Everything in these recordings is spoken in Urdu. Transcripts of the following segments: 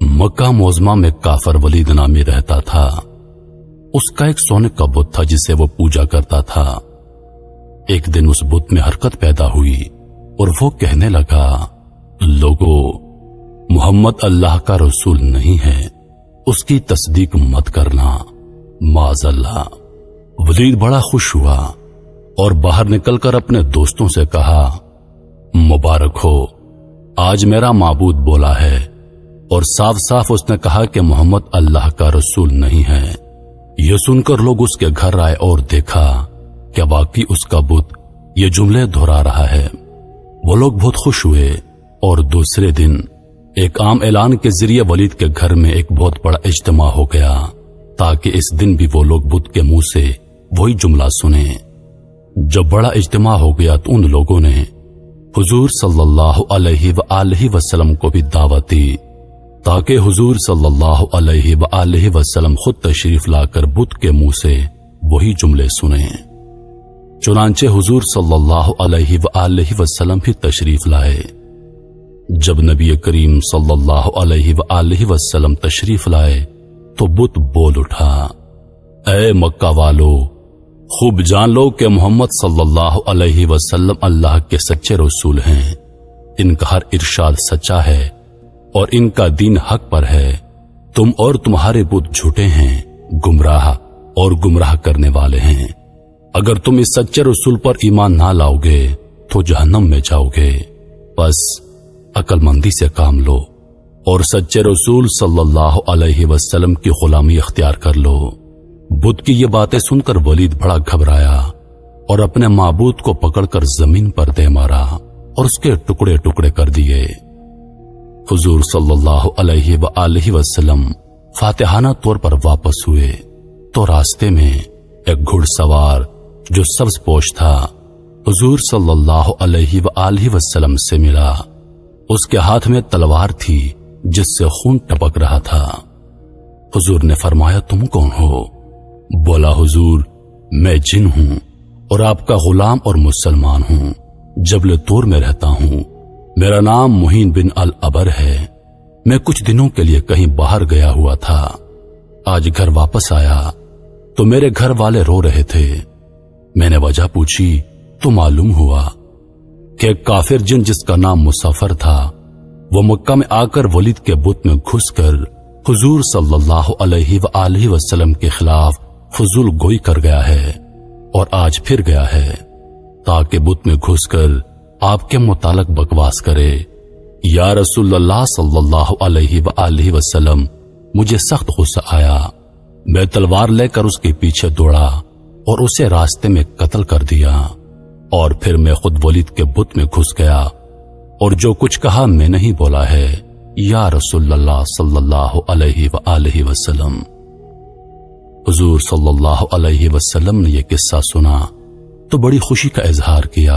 مکہ معظمہ میں کافر ولید نامی رہتا تھا۔ اس کا ایک سونے کا بت تھا جسے وہ پوجا کرتا تھا۔ ایک دن اس بت میں حرکت پیدا ہوئی اور وہ کہنے لگا، لوگو، محمد اللہ کا رسول نہیں ہے، اس کی تصدیق مت کرنا، معاذ اللہ۔ ولید بڑا خوش ہوا اور باہر نکل کر اپنے دوستوں سے کہا، مبارک ہو، آج میرا معبود بولا ہے اور صاف صاف اس نے کہا کہ محمد اللہ کا رسول نہیں ہے۔ یہ سن کر لوگ اس کے گھر آئے اور دیکھا کہ واقعی اس کا بت یہ جملے دہرا رہا ہے۔ وہ لوگ بہت خوش ہوئے اور دوسرے دن ایک عام اعلان کے ذریعے ولید کے گھر میں ایک بہت بڑا اجتماع ہو گیا تاکہ اس دن بھی وہ لوگ بت کے منہ سے وہی جملہ سنیں۔ جب بڑا اجتماع ہو گیا تو ان لوگوں نے حضور صلی اللہ علیہ وآلہ وسلم کو بھی دعوت دی تاکہ حضور صلی اللہ علیہ وآلہ وسلم خود تشریف لا کر بت کے منہ سے وہی جملے سنیں۔ چنانچہ حضور صلی اللہ علیہ وآلہ وسلم بھی تشریف لائے۔ جب نبی کریم صلی اللہ علیہ وآلہ وسلم تشریف لائے تو بت بول اٹھا، اے مکہ والو، خوب جان لو کہ محمد صلی اللہ علیہ وسلم اللہ کے سچے رسول ہیں۔ ان کا ہر ارشاد سچا ہے اور ان کا دین حق پر ہے۔ تم اور تمہارے بت جھوٹے ہیں، گمراہ اور گمراہ کرنے والے ہیں۔ اگر تم اس سچے رسول پر ایمان نہ لاؤ گے تو جہنم میں جاؤ گے۔ بس عقل مندی سے کام لو اور سچے رسول صلی اللہ علیہ وسلم کی غلامی اختیار کر لو۔ بت کی یہ باتیں سن کر ولید بڑا گھبرایا اور اپنے معبود کو پکڑ کر زمین پر دے مارا اور اس کے ٹکڑے ٹکڑے کر دیے۔ حضور صلی اللہ علیہ وآلہ وسلم فاتحانہ طور پر واپس ہوئے تو راستے میں ایک گھڑ سوار جو سبز پوش تھا حضور صلی اللہ علیہ وآلہ وسلم سے ملا۔ اس کے ہاتھ میں تلوار تھی جس سے خون ٹپک رہا تھا۔ حضور نے فرمایا، تم کون ہو؟ بولا، حضور، میں جن ہوں اور آپ کا غلام اور مسلمان ہوں، جبل طور میں رہتا ہوں۔ میرا نام مہین بن العبر ہے۔ میں کچھ دنوں کے لیے کہیں باہر گیا ہوا تھا۔ آج گھر واپس آیا تو میرے گھر والے رو رہے تھے۔ میں نے وجہ پوچھی تو معلوم ہوا کہ ایک کافر جن جس کا نام مسافر تھا وہ مکہ میں آ کر ولید کے بت میں گھس کر حضور صلی اللہ علیہ وآلہ وسلم کے خلاف فضول گوئی کر گیا ہے اور آج پھر گیا ہے تاکہ بت میں گھس کر آپ کے متعلق بکواس کرے۔ یا رسول اللہ صلی اللہ علیہ وآلہ وسلم، مجھے سخت غصہ آیا۔ میں تلوار لے کر اس کے پیچھے دوڑا اور اسے راستے میں قتل کر دیا، اور پھر میں خود ولید کے بت میں گھس گیا اور جو کچھ کہا میں نہیں بولا ہے، یا رسول اللہ صلی اللہ علیہ وآلہ وسلم۔ حضور صلی اللہ علیہ وسلم نے یہ قصہ سنا تو بڑی خوشی کا اظہار کیا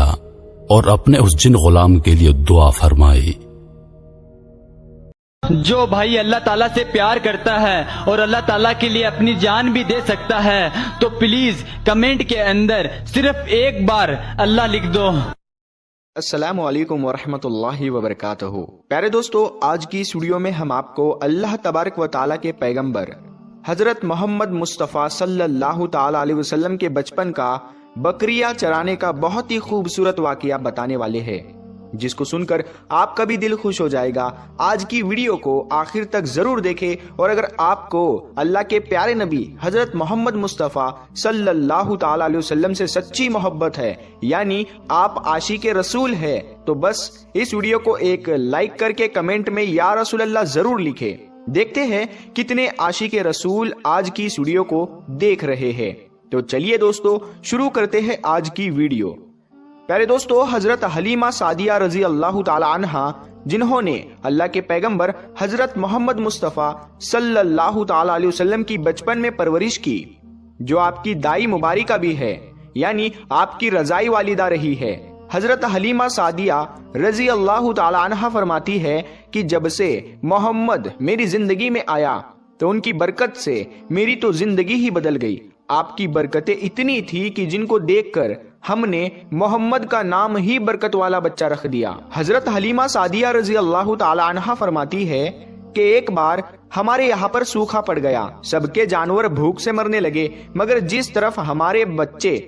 اور اپنے اس جن غلام کے لیے دعا فرمائی۔ جو بھائی اللہ تعالیٰ سے پیار کرتا ہے اور اللہ تعالیٰ کے لیے اپنی جان بھی دے سکتا ہے تو پلیز کمنٹ کے اندر صرف ایک بار اللہ لکھ دو۔ السلام علیکم ورحمۃ اللہ وبرکاتہ۔ پیارے دوستو، آج کی اس ویڈیو میں ہم آپ کو اللہ تبارک و تعالیٰ کے پیغمبر حضرت محمد مصطفیٰ صلی اللہ تعالی علیہ وسلم کے بچپن کا بکریاں چرانے کا بہت ہی خوبصورت واقعہ بتانے والے ہیں، جس کو سن کر آپ کا بھی دل خوش ہو جائے گا۔ آج کی ویڈیو کو آخر تک ضرور دیکھیں، اور اگر آپ کو اللہ کے پیارے نبی حضرت محمد مصطفیٰ صلی اللہ تعالی علیہ وسلم سے سچی محبت ہے، یعنی آپ عاشق رسول ہے، تو بس اس ویڈیو کو ایک لائک کر کے کمنٹ میں یا رسول اللہ ضرور لکھیں۔ دیکھتے ہیں کتنے عاشق رسول آج کی اس ویڈیو کو دیکھ رہے ہیں۔ تو چلیے دوستو، شروع کرتے ہیں آج کی ویڈیو۔ پیارے دوستو، حضرت حلیمہ سعدیہ رضی اللہ تعالی عنہا، جنہوں نے اللہ کے پیغمبر حضرت محمد مصطفیٰ صلی اللہ تعالی علیہ وسلم کی بچپن میں پرورش کی، جو آپ کی دائی مبارکہ بھی ہے، یعنی آپ کی رضائی والدہ رہی ہے۔ حضرت حلیمہ سعدیہ رضی اللہ تعالی عنہا فرماتی ہے کہ جب سے محمد میری زندگی میں آیا تو ان کی برکت سے میری تو زندگی ہی بدل گئی۔ آپ کی برکتیں اتنی تھی کہ جن کو دیکھ کر ہم نے محمد کا نام ہی برکت والا بچہ رکھ دیا۔ حضرت حلیمہ سعدیہ رضی اللہ تعالی عنہا فرماتی ہے کہ ایک بار ہمارے یہاں پر سوکھا پڑ گیا، سب کے جانور بھوک سے مرنے لگے، مگر جس طرف ہمارے بچے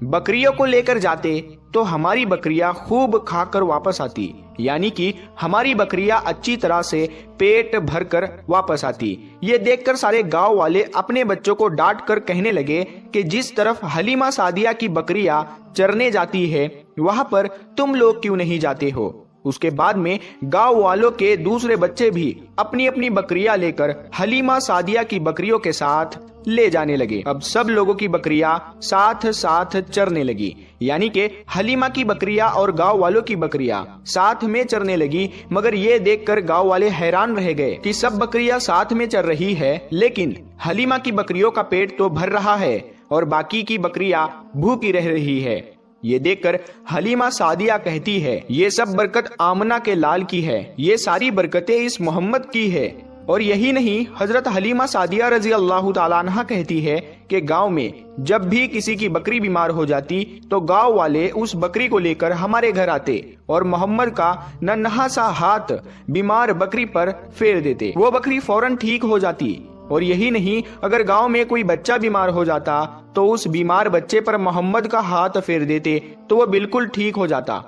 بکریوں کو لے کر جاتے تو ہماری بکریاں خوب کھا کر واپس آتی، یعنی کہ ہماری بکریاں اچھی طرح سے پیٹ بھر کر واپس آتی۔ یہ دیکھ کر سارے گاؤں والے اپنے بچوں کو ڈانٹ کر کہنے لگے کہ جس طرف حلیمہ سعدیہ کی بکریاں چرنے جاتی ہے وہاں پر تم لوگ کیوں نہیں جاتے ہو؟ اس کے بعد میں گاؤں والوں کے دوسرے بچے بھی اپنی اپنی بکریاں لے کر حلیمہ سعدیہ کی بکریوں کے ساتھ لے جانے لگے۔ اب سب لوگوں کی بکریاں ساتھ ساتھ چرنے لگی، یعنی کہ حلیمہ کی بکریاں اور گاؤں والوں کی بکریاں ساتھ میں چرنے لگی، مگر یہ دیکھ کر گاؤں والے حیران رہ گئے کہ سب بکریاں ساتھ میں چر رہی ہے لیکن حلیمہ کی بکریوں کا پیٹ تو بھر رہا ہے اور باقی کی بکریاں بھوکی رہ رہی ہے۔ یہ دیکھ کر حلیمہ سعدیہ کہتی ہے یہ سب برکت آمنہ کے لال کی ہے، یہ ساری برکتیں اس محمد کی ہے۔ اور یہی نہیں، حضرت حلیمہ سعدیہ رضی اللہ تعالیٰ عنہ کہتی ہے کہ گاؤں میں جب بھی کسی کی بکری بیمار ہو جاتی تو گاؤں والے اس بکری کو لے کر ہمارے گھر آتے اور محمد کا ننھا سا ہاتھ بیمار بکری پر پھیر دیتے، وہ بکری فوراً ٹھیک ہو جاتی۔ اور یہی نہیں، اگر گاؤں میں کوئی بچہ بیمار ہو جاتا تو اس بیمار بچے پر محمد کا ہاتھ پھیر دیتے تو وہ بالکل ٹھیک ہو جاتا۔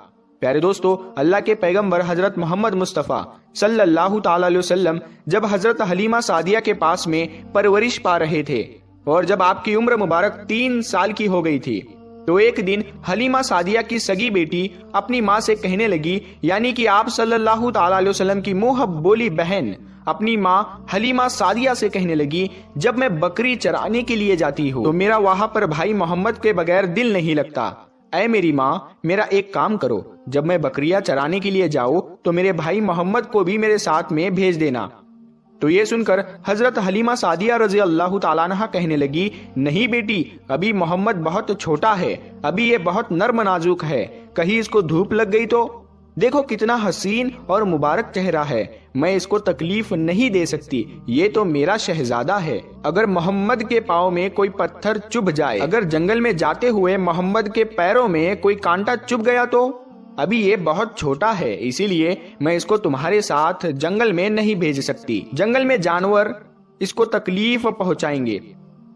پیارے دوستو، اللہ کے پیغمبر حضرت محمد مصطفیٰ صلی اللہ تعالی علیہ وسلم جب حضرت حلیمہ سعدیہ کے پاس میں پرورش پا رہے تھے اور جب آپ کی عمر مبارک 3 سال کی ہو گئی تھی تو ایک دن حلیمہ سعدیہ کی سگی بیٹی اپنی ماں سے کہنے لگی، یعنی کہ آپ صلی اللہ تعالی علیہ وسلم کی منہ بولی بہن اپنی ماں حلیمہ سعدیہ سے کہنے لگی، جب میں بکری چرانے کے لیے جاتی ہوں تو میرا وہاں پر بھائی محمد کے بغیر دل نہیں لگتا۔ اے میری ماں، میرا ایک کام کرو، جب میں بکریاں چرانے کے لیے جاؤں تو میرے بھائی محمد کو بھی میرے ساتھ میں بھیج دینا۔ تو یہ سن کر حضرت حلیمہ سعدیہ رضی اللہ تعالیٰ عنہ کہنے لگی، نہیں بیٹی، ابھی محمد بہت چھوٹا ہے، ابھی یہ بہت نرم نازک ہے، کہیں اس کو دھوپ لگ گئی تو؟ دیکھو کتنا حسین اور مبارک چہرہ ہے، میں اس کو تکلیف نہیں دے سکتی، یہ تو میرا شہزادہ ہے، اگر محمد کے پاؤں میں کوئی پتھر چبھ جائے، اگر جنگل میں جاتے ہوئے محمد کے پیروں میں کوئی کانٹا چبھ گیا تو؟ ابھی یہ بہت چھوٹا ہے، اسی لیے میں اس کو تمہارے ساتھ جنگل میں نہیں بھیج سکتی، جنگل میں جانور اس کو تکلیف پہنچائیں گے،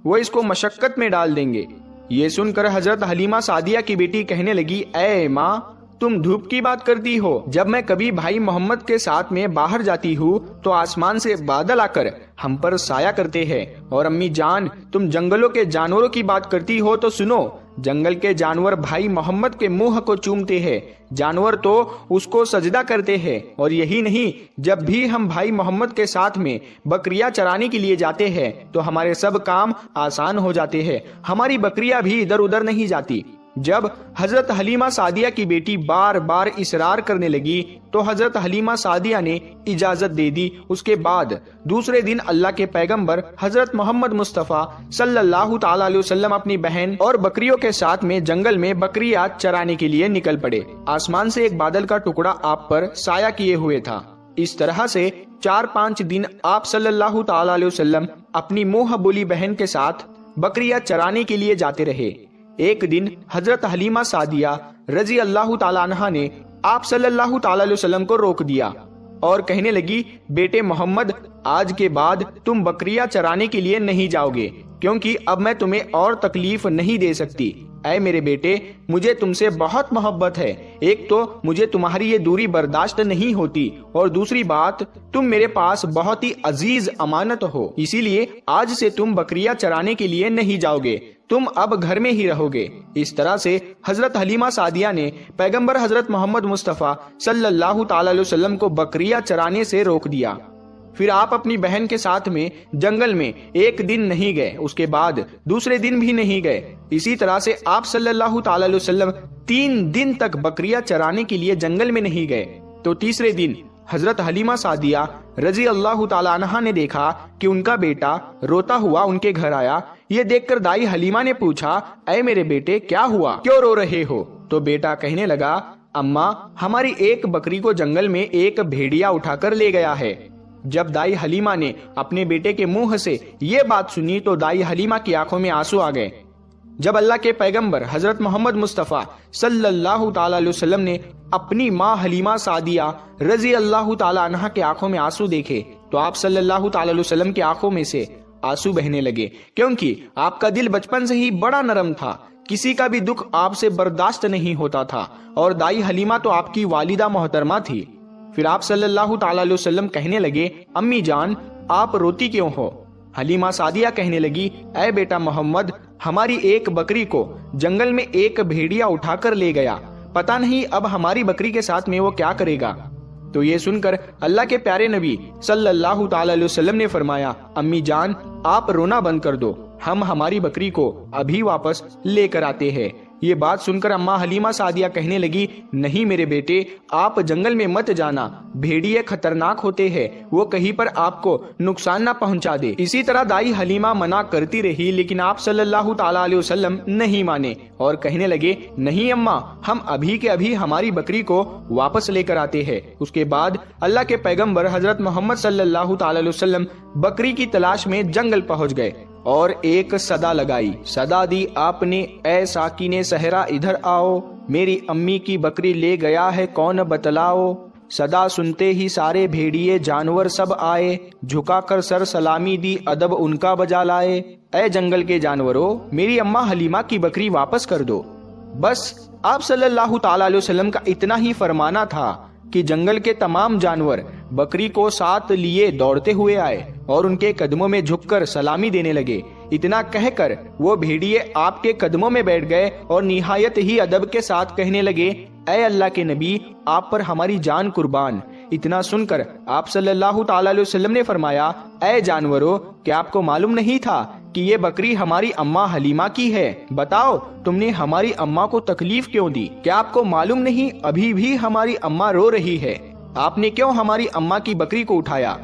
وہ اس کو مشقت میں ڈال دیں گے۔ یہ سن کر حضرت حلیمہ سعدیہ کی بیٹی کہنے لگی، اے ماں، تم دھوپ کی بات کرتی ہو، جب میں کبھی بھائی محمد کے ساتھ میں باہر جاتی ہوں تو آسمان سے بادل آ کر ہم پر سایہ کرتے ہیں، اور امی جان تم جنگلوں کے جانوروں کی بات کرتی ہو تو سنو، جنگل کے جانور بھائی محمد کے منہ کو چومتے ہیں، جانور تو اس کو سجدہ کرتے ہیں، اور یہی نہیں، جب بھی ہم بھائی محمد کے ساتھ میں بکریاں چرانے کے لیے جاتے ہیں تو ہمارے سب کام آسان ہو جاتے ہیں، ہماری بکریاں بھی ادھر ادھر نہیں جاتی۔ جب حضرت حلیمہ سعدیہ کی بیٹی بار بار اصرار کرنے لگی تو حضرت حلیمہ سعدیہ نے اجازت دے دی۔ اس کے بعد دوسرے دن اللہ کے پیغمبر حضرت محمد مصطفیٰ صلی اللہ تعالی علیہ وسلم اپنی بہن اور بکریوں کے ساتھ میں جنگل میں بکریاں چرانے کے لیے نکل پڑے۔ آسمان سے ایک بادل کا ٹکڑا آپ پر سایہ کیے ہوئے تھا۔ اس طرح سے 4-5 دن آپ صلی اللہ تعالی علیہ وسلم اپنی منہ بولی بہن کے ساتھ بکریاں چرانے کے لیے جاتے رہے۔ ایک دن حضرت حلیمہ سعدیہ رضی اللہ تعالیٰ عنہ نے آپ صلی اللہ تعالی علیہ وسلم کو روک دیا اور کہنے لگی، بیٹے محمد، آج کے بعد تم بکریاں چرانے کے لیے نہیں جاؤ گے، کیونکہ اب میں تمہیں اور تکلیف نہیں دے سکتی۔ اے میرے بیٹے، مجھے تم سے بہت محبت ہے، ایک تو مجھے تمہاری یہ دوری برداشت نہیں ہوتی، اور دوسری بات تم میرے پاس بہت ہی عزیز امانت ہو، اسی لیے آج سے تم بکریاں چرانے کے لیے نہیں جاؤ گے، تم اب گھر میں ہی رہو گے۔ اس طرح سے حضرت حلیمہ سعدیہ نے پیغمبر حضرت محمد مصطفیٰ صلی اللہ تعالی علیہ وسلم کو بکریاں چرانے سے روک دیا۔ پھر آپ اپنی بہن کے ساتھ میں جنگل میں ایک دن نہیں گئے، اس کے بعد دوسرے دن بھی نہیں گئے۔ اسی طرح سے آپ صلی اللہ تعالی علیہ وسلم 3 دن تک بکریاں چرانے کے لیے جنگل میں نہیں گئے۔ تو تیسرے دن حضرت حلیمہ سعدیہ رضی اللہ تعالی عنہا نے دیکھا کہ ان کا بیٹا روتا ہوا ان کے گھر آیا۔ یہ دیکھ کر دائی حلیمہ نے پوچھا، اے میرے بیٹے، کیا ہوا، کیوں رو رہے ہو؟ تو بیٹا کہنے لگا، اماں، ہماری ایک بکری کو جنگل میں ایک بھیڑیا اٹھا کر لے گیا ہے۔ جب دائی حلیمہ نے اپنے بیٹے کے منہ سے یہ بات سنی تو دائی حلیمہ کی آنکھوں میں آنسو آ گئے۔ جب اللہ کے پیغمبر حضرت محمد مصطفیٰ صلی اللہ تعالی علیہ وسلم نے اپنی ماں حلیمہ سعدیہ رضی اللہ تعالی عنہا کے آنکھوں میں آنسو دیکھے تو آپ صلی اللہ تعالی علیہ وسلم کی آنکھوں میں سے آنسو بہنے لگے، کیونکہ آپ کا دل بچپن سے ہی بڑا نرم تھا، کسی کا بھی دکھ آپ سے برداشت نہیں ہوتا تھا، اور دائی حلیمہ تو آپ کی والدہ محترمہ تھی۔ پھر آپ صلی اللہ تعالی علیہ وسلم کہنے لگے، امی جان آپ روتی کیوں ہو؟ حلیمہ سعدیہ کہنے لگی، اے بیٹا محمد، ہماری ایک بکری کو جنگل میں ایک بھیڑیا اٹھا کر لے گیا، پتہ نہیں اب ہماری بکری کے ساتھ میں وہ کیا کرے گا۔ تو یہ سن کر اللہ کے پیارے نبی صلی اللہ تعالی علیہ وسلم نے فرمایا، امی جان آپ رونا بند کر دو، ہم ہماری بکری کو ابھی واپس لے کر آتے ہیں۔ یہ بات سن کر اماں حلیمہ سعدیہ کہنے لگی، نہیں میرے بیٹے، آپ جنگل میں مت جانا، بھیڑیے خطرناک ہوتے ہیں، وہ کہیں پر آپ کو نقصان نہ پہنچا دے۔ اسی طرح دائی حلیمہ منع کرتی رہی، لیکن آپ صلی اللہ تعالی علیہ وسلم نہیں مانے اور کہنے لگے، نہیں اماں، ہم ابھی کے ابھی ہماری بکری کو واپس لے کر آتے ہیں۔ اس کے بعد اللہ کے پیغمبر حضرت محمد صلی اللہ تعالی علیہ وسلم بکری کی تلاش میں جنگل پہنچ گئے اور ایک صدا لگائی، صدا دی آپ نے، اے ساکن صحرا ادھر آؤ، میری امی کی بکری لے گیا ہے کون بتلاؤ۔ صدا سنتے ہی سارے بھیڑیے جانور سب آئے، جھکا کر سر سلامی دی ادب ان کا بجا لائے، اے جنگل کے جانوروں میری اماں حلیمہ کی بکری واپس کر دو۔ بس آپ صلی اللہ تعالی علیہ وسلم کا اتنا ہی فرمانا تھا کہ جنگل کے تمام جانور بکری کو ساتھ لیے دوڑتے ہوئے آئے اور ان کے قدموں میں جھک کر سلامی دینے لگے۔ اتنا کہہ کر وہ بھیڑیے آپ کے قدموں میں بیٹھ گئے اور نہایت ہی ادب کے ساتھ کہنے لگے، اے اللہ کے نبی آپ پر ہماری جان قربان۔ اتنا سن کر آپ صلی اللہ تعالی علیہ وسلم نے فرمایا، اے جانوروں، کیا آپ کو معلوم نہیں تھا کہ یہ بکری ہماری اماں حلیمہ کی ہے؟ بتاؤ تم نے ہماری اماں کو تکلیف کیوں دی؟ کیا آپ کو معلوم نہیں ابھی بھی ہماری اماں رو رہی ہے؟ آپ نے کیوں ہماری اماں کی بکری کو اٹھایا؟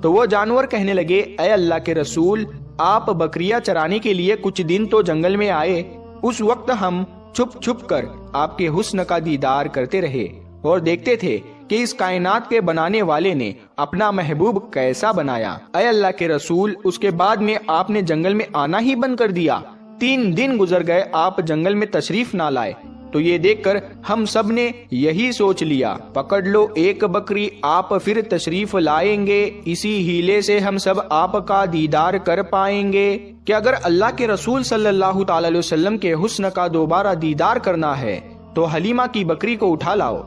تو وہ جانور کہنے لگے، اے اللہ کے رسول، آپ بکریاں چرانے کے لیے کچھ دن تو جنگل میں آئے، اس وقت ہم چھپ چھپ کر آپ کے حسن کا دیدار کرتے رہے اور دیکھتے تھے کہ اس کائنات کے بنانے والے نے اپنا محبوب کیسا بنایا۔ اے اللہ کے رسول، اس کے بعد میں آپ نے جنگل میں آنا ہی بند کر دیا، 3 دن گزر گئے آپ جنگل میں تشریف نہ لائے۔ تو یہ دیکھ کر ہم سب نے یہی سوچ لیا، پکڑ لو ایک بکری، آپ پھر تشریف لائیں گے، اسی ہیلے سے ہم سب آپ کا دیدار کر پائیں گے۔ کہ اگر اللہ کے رسول صلی اللہ تعالی علیہ وسلم کے حسن کا دوبارہ دیدار کرنا ہے تو حلیمہ کی بکری کو اٹھا لاؤ۔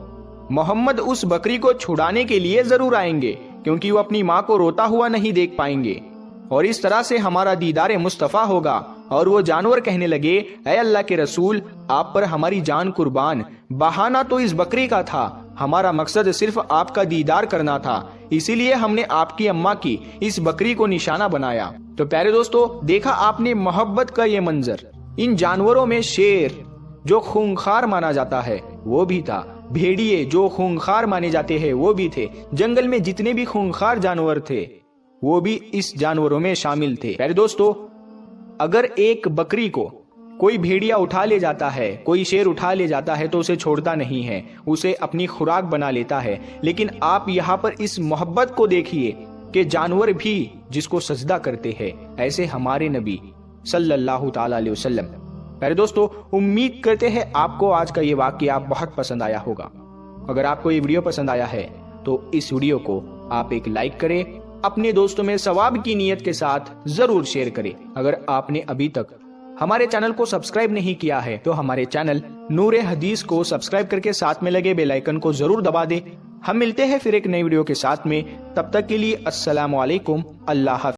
محمد اس بکری کو چھڑانے کے لیے ضرور آئیں گے، کیونکہ وہ اپنی ماں کو روتا ہوا نہیں دیکھ پائیں گے، اور اس طرح سے ہمارا دیدار مصطفیٰ ہوگا۔ اور وہ جانور کہنے لگے، اے اللہ کے رسول آپ پر ہماری جان قربان، بہانہ تو اس بکری کا تھا، ہمارا مقصد صرف آپ کا دیدار کرنا تھا، اسی لیے ہم نے آپ کی اماں کی اس بکری کو نشانہ بنایا۔ تو پیارے دوستو، دیکھا آپ نے محبت کا یہ منظر، ان جانوروں میں شیر جو خونخوار مانا جاتا ہے وہ بھی تھا، بھیڑیے جو خونخوار مانے جاتے ہیں وہ بھی تھے، جنگل میں جتنے بھی خونخوار جانور تھے وہ بھی اس جانوروں میں شامل تھے۔ پیارے دوستو، اگر ایک بکری کو کوئی بھیڑیا اٹھا لے جاتا ہے، کوئی شیر اٹھا لے جاتا ہے تو اسے چھوڑتا نہیں ہے، اسے اپنی خوراک بنا لیتا ہے، لیکن آپ یہاں پر اس محبت کو دیکھیے کہ جانور بھی جس کو سجدہ کرتے ہیں، ایسے ہمارے نبی صلی اللہ تعالی علیہ وسلم۔ پیارے دوستو، امید کرتے ہیں آپ کو آج کا یہ واقعہ بہت پسند آیا ہوگا۔ اگر آپ کو یہ ویڈیو پسند آیا ہے تو اس ویڈیو کو آپ ایک لائک کریں، اپنے دوستوں میں ثواب کی نیت کے ساتھ ضرور شیئر کریں۔ اگر آپ نے ابھی تک ہمارے چینل کو سبسکرائب نہیں کیا ہے تو ہمارے چینل نور حدیث کو سبسکرائب کر کے ساتھ میں لگے بیل آئیکن کو ضرور دبا دیں۔ ہم ملتے ہیں پھر ایک نئی ویڈیو کے ساتھ میں، تب تک کے لیے السلام علیکم، اللہ حافظ۔